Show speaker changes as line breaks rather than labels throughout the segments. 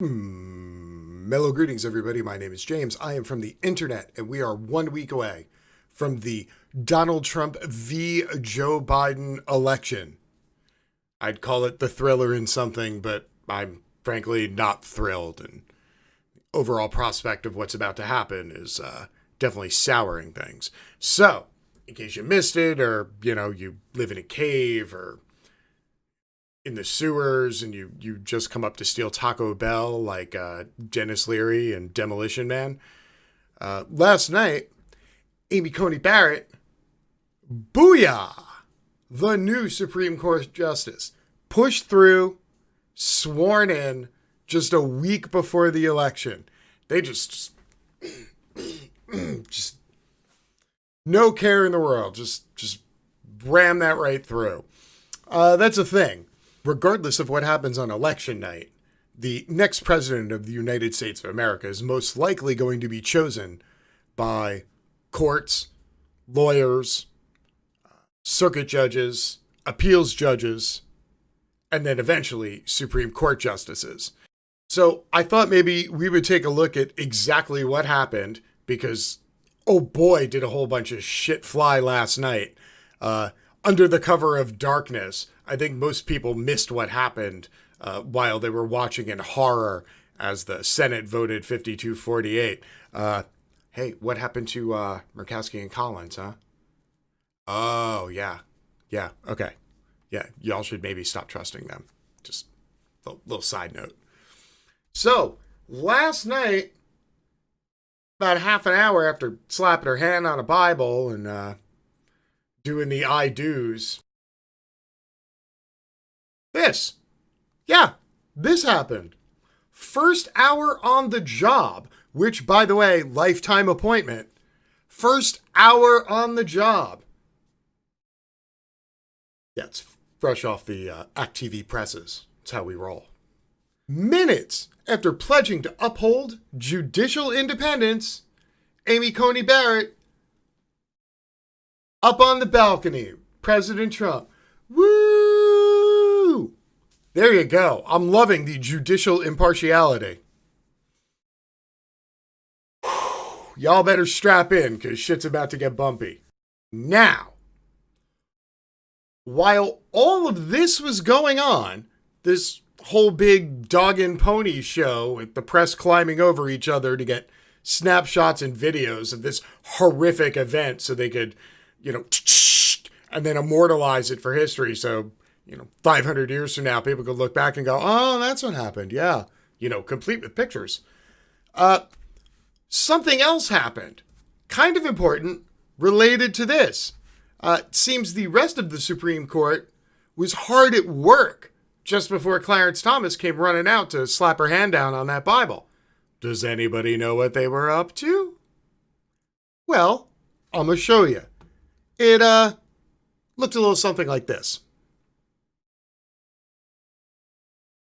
Mellow greetings, everybody. My name is James. I am from the internet, and we are 1 week away from the Donald Trump v. Joe Biden election. I'd call it the thriller in something, but I'm frankly not thrilled. And overall prospect of what's about to happen is definitely souring things. So, in case you missed it, or, you live in a cave, or in the sewers, and you just come up to steal Taco Bell like Dennis Leary and Demolition Man. Last night, Amy Coney Barrett, booyah, the new Supreme Court Justice, pushed through, sworn in just a week before the election. They just no care in the world. Just ram that right through. That's a thing. Regardless of what happens on election night, the next president of the United States of America is most likely going to be chosen by courts, lawyers, circuit judges, appeals judges, and then eventually Supreme Court justices. So I thought maybe we would take a look at exactly what happened because, oh boy, did a whole bunch of shit fly last night. Under the cover of darkness, I think most people missed what happened while they were watching in horror as the Senate voted 52-48. Hey, what happened to Murkowski and Collins, huh? Oh, yeah. Yeah, okay. Yeah, y'all should maybe stop trusting them. Just a little side note. So, last night, about half an hour after slapping her hand on a Bible and doing the I do's, this happened. First hour on the job, which, by the way, lifetime appointment. First hour on the job. Yeah, it's fresh off the act.tv presses. That's how we roll. Minutes after pledging to uphold judicial independence, Amy Coney Barrett up on the balcony. President Trump. Woo! There you go. I'm loving the judicial impartiality. Y'all better strap in because shit's about to get bumpy. Now, while all of this was going on, this whole big dog and pony show with the press climbing over each other to get snapshots and videos of this horrific event so they could, and then immortalize it for history. So, 500 years from now, people could look back and go, oh, that's what happened. Yeah. Complete with pictures. Something else happened. Kind of important, related to this. It seems the rest of the Supreme Court was hard at work just before Clarence Thomas came running out to slap her hand down on that Bible. Does anybody know what they were up to? Well, I'm going to show you. It looked a little something like this.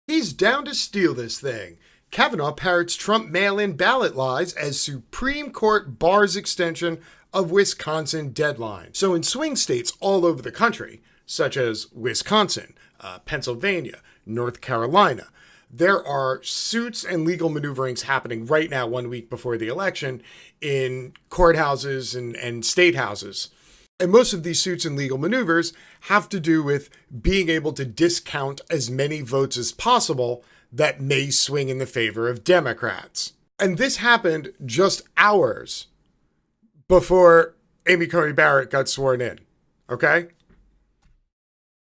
He's down to steal this thing. Kavanaugh parrots Trump mail-in ballot lies as Supreme Court bars extension of Wisconsin deadline. So in swing states all over the country, such as Wisconsin, Pennsylvania, North Carolina, there are suits and legal maneuverings happening right now 1 week before the election in courthouses and state houses. And most of these suits and legal maneuvers have to do with being able to discount as many votes as possible that may swing in the favor of Democrats. And this happened just hours before Amy Coney Barrett got sworn in. Okay?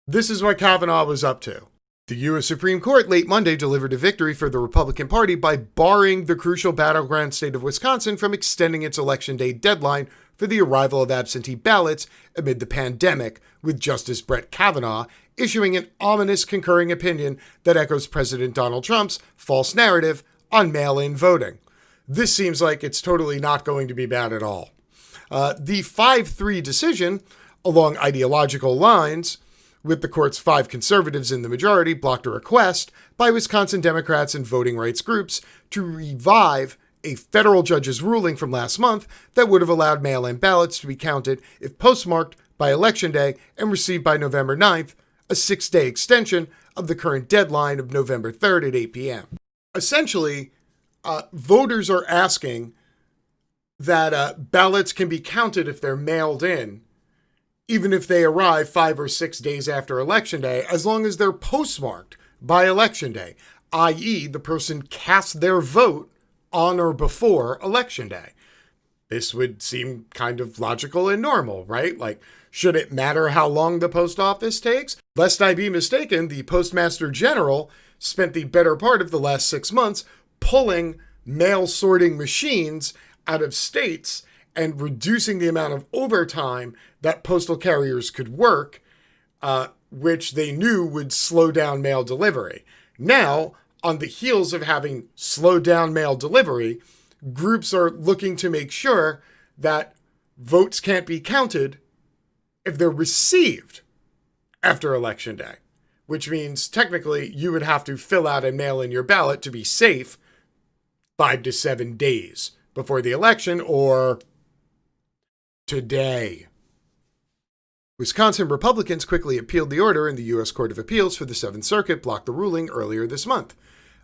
This is what Kavanaugh was up to. The U.S. Supreme Court late Monday delivered a victory for the Republican Party by barring the crucial battleground state of Wisconsin from extending its Election Day deadline for the arrival of absentee ballots amid the pandemic, with Justice Brett Kavanaugh issuing an ominous concurring opinion that echoes President Donald Trump's false narrative on mail-in voting. This seems like it's totally not going to be bad at all. The 5-3 decision, along ideological lines, with the court's 5 conservatives in the majority, blocked a request by Wisconsin Democrats and voting rights groups to revive a federal judge's ruling from last month that would have allowed mail-in ballots to be counted if postmarked by Election Day and received by November 9th, a 6-day extension of the current deadline of November 3rd at 8 p.m. essentially, voters are asking that ballots can be counted if they're mailed in, even if they arrive 5 or 6 days after Election Day, as long as they're postmarked by Election Day, i.e. the person cast their vote on or before Election Day. This would seem kind of logical and normal, right? Like, should it matter how long the post office takes? Lest I be mistaken, the Postmaster General spent the better part of the last 6 months pulling mail sorting machines out of states and reducing the amount of overtime that postal carriers could work, which they knew would slow down mail delivery. Now, on the heels of having slowed down mail delivery, groups are looking to make sure that votes can't be counted if they're received after Election Day, which means technically you would have to fill out and mail in your ballot to be safe 5 to 7 days before the election, or today. Wisconsin Republicans quickly appealed the order, and the U.S. Court of Appeals for the Seventh Circuit blocked the ruling earlier this month,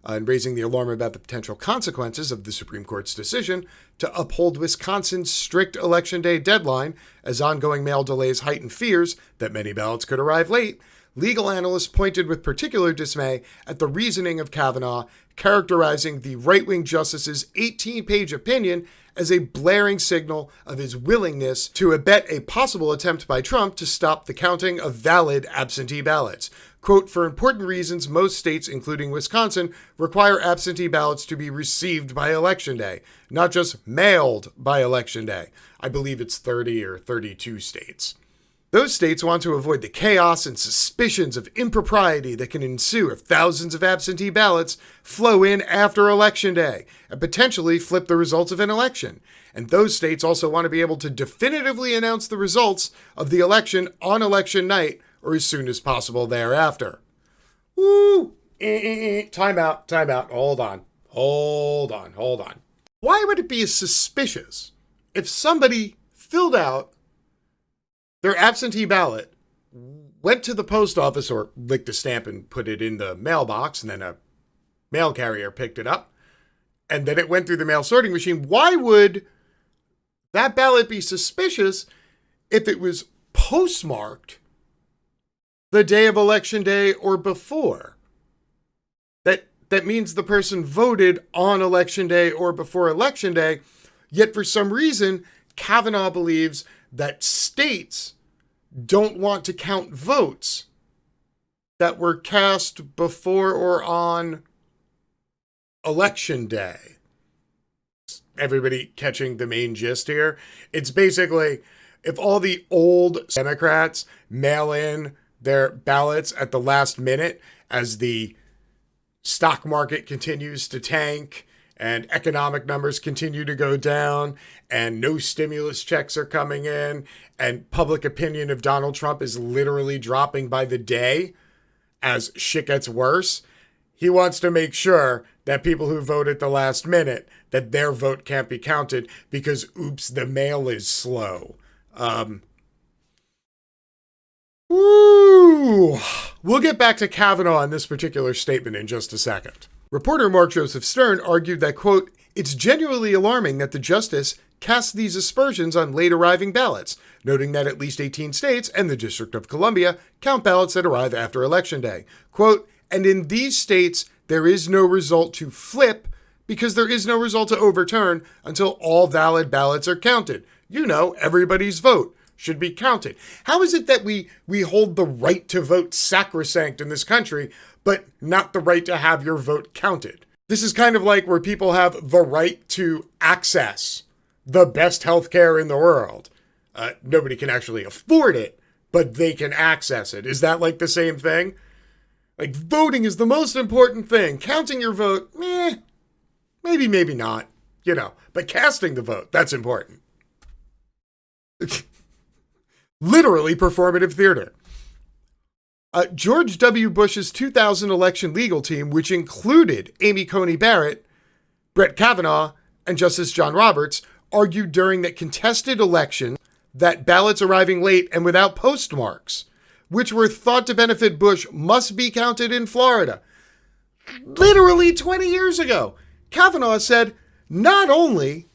and raising the alarm about the potential consequences of the Supreme Court's decision to uphold Wisconsin's strict Election Day deadline as ongoing mail delays heightened fears that many ballots could arrive late. Legal analysts pointed with particular dismay at the reasoning of Kavanaugh, characterizing the right-wing justice's 18-page opinion as a blaring signal of his willingness to abet a possible attempt by Trump to stop the counting of valid absentee ballots. Quote, for important reasons, most states, including Wisconsin, require absentee ballots to be received by Election Day, not just mailed by Election Day. I believe it's 30 or 32 states. Those states want to avoid the chaos and suspicions of impropriety that can ensue if thousands of absentee ballots flow in after Election Day and potentially flip the results of an election. And those states also want to be able to definitively announce the results of the election on election night or as soon as possible thereafter. Woo! Time out. Hold on. Why would it be suspicious if somebody filled out their absentee ballot, went to the post office or licked a stamp and put it in the mailbox, and then a mail carrier picked it up, and then it went through the mail sorting machine? Why would that ballot be suspicious if it was postmarked the day of Election Day or before? That means the person voted on Election Day or before Election Day, yet for some reason, Kavanaugh believes that states don't want to count votes that were cast before or on Election Day. Everybody catching the main gist here? It's basically, if all the old Democrats mail in their ballots at the last minute as the stock market continues to tank and economic numbers continue to go down, and no stimulus checks are coming in, and public opinion of Donald Trump is literally dropping by the day as shit gets worse, he wants to make sure that people who vote at the last minute, that their vote can't be counted because, oops, the mail is slow. We'll get back to Kavanaugh in this particular statement in just a second. Reporter Mark Joseph Stern argued that, quote, it's genuinely alarming that the justice cast these aspersions on late arriving ballots, noting that at least 18 states and the District of Columbia count ballots that arrive after Election Day. Quote, and in these states, there is no result to flip because there is no result to overturn until all valid ballots are counted. You know, everybody's vote should be counted. How is it that we hold the right to vote sacrosanct in this country, but not the right to have your vote counted? This is kind of like where people have the right to access the best healthcare in the world. Nobody can actually afford it, but they can access it. Is that like the same thing? Like, voting is the most important thing. Counting your vote, maybe, maybe not, you know. But casting the vote, that's important. Literally performative theater. George W. Bush's 2000 election legal team, which included Amy Coney Barrett, Brett Kavanaugh, and Justice John Roberts, argued during that contested election that ballots arriving late and without postmarks, which were thought to benefit Bush, must be counted in Florida. literally 20 years ago. Kavanaugh said not only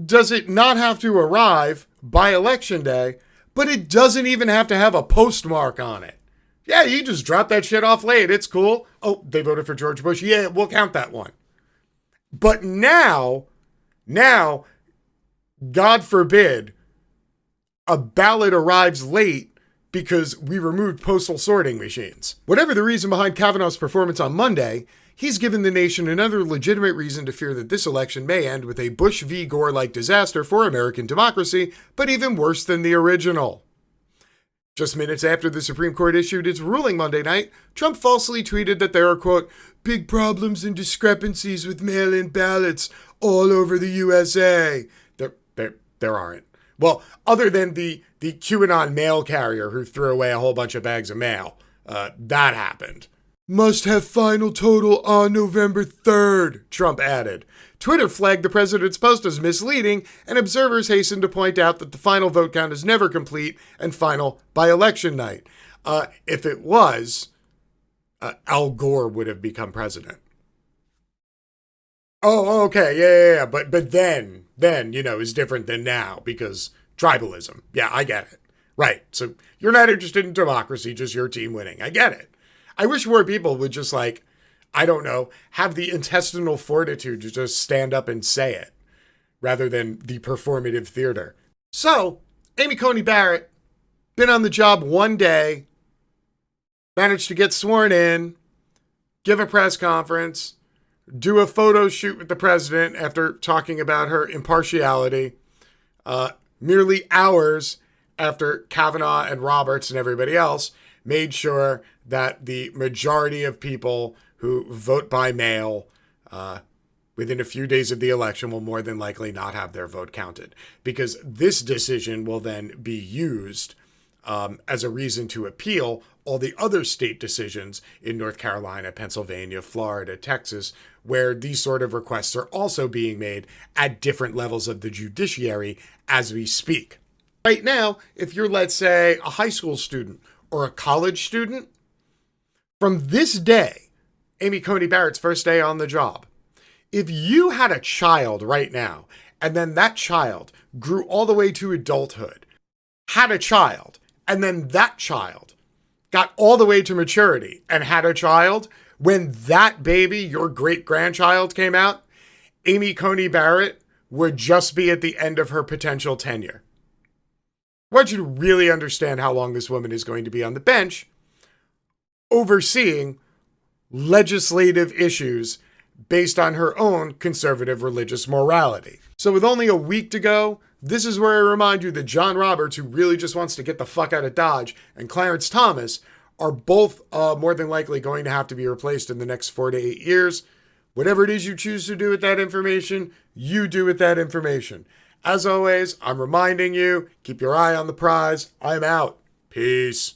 does it not have to arrive by election day, but it doesn't even have to have a postmark on it. Yeah, you just drop that shit off late. It's cool. Oh, they voted for George Bush. Yeah, we'll count that one. But now, God forbid, a ballot arrives late because we removed postal sorting machines. Whatever the reason behind Kavanaugh's performance on Monday, he's given the nation another legitimate reason to fear that this election may end with a Bush v. Gore-like disaster for American democracy, but even worse than the original. Just minutes after the Supreme Court issued its ruling Monday night, Trump falsely tweeted that there are, quote, big problems and discrepancies with mail-in ballots all over the USA. There aren't. Well, other than the QAnon mail carrier who threw away a whole bunch of bags of mail. That happened. Must have final total on November 3rd, Trump added. Twitter flagged the president's post as misleading, and observers hastened to point out that the final vote count is never complete and final by election night. If it was, Al Gore would have become president. Oh, okay, yeah. But then, is different than now because tribalism. Yeah, I get it. Right, so you're not interested in democracy, just your team winning. I get it. I wish more people would just have the intestinal fortitude to just stand up and say it rather than the performative theater. So, Amy Coney Barrett, been on the job one day, managed to get sworn in, give a press conference, do a photo shoot with the president after talking about her impartiality, merely hours after Kavanaugh and Roberts and everybody else made sure that the majority of people who vote by mail within a few days of the election will more than likely not have their vote counted, because this decision will then be used as a reason to appeal all the other state decisions in North Carolina, Pennsylvania, Florida, Texas, where these sort of requests are also being made at different levels of the judiciary as we speak. Right now, if you're, let's say, a high school student or a college student, from this day, Amy Coney Barrett's first day on the job, if you had a child right now, and then that child grew all the way to adulthood, had a child, and then that child got all the way to maturity and had a child, when that baby, your great-grandchild, came out, Amy Coney Barrett would just be at the end of her potential tenure. I want you to really understand how long this woman is going to be on the bench overseeing legislative issues based on her own conservative religious morality. So with only a week to go, this is where I remind you that John Roberts, who really just wants to get the fuck out of Dodge, and Clarence Thomas are both more than likely going to have to be replaced in the next 4 to 8 years. Whatever it is you choose to do with that information, you do with that information. As always, I'm reminding you, keep your eye on the prize. I'm out. Peace.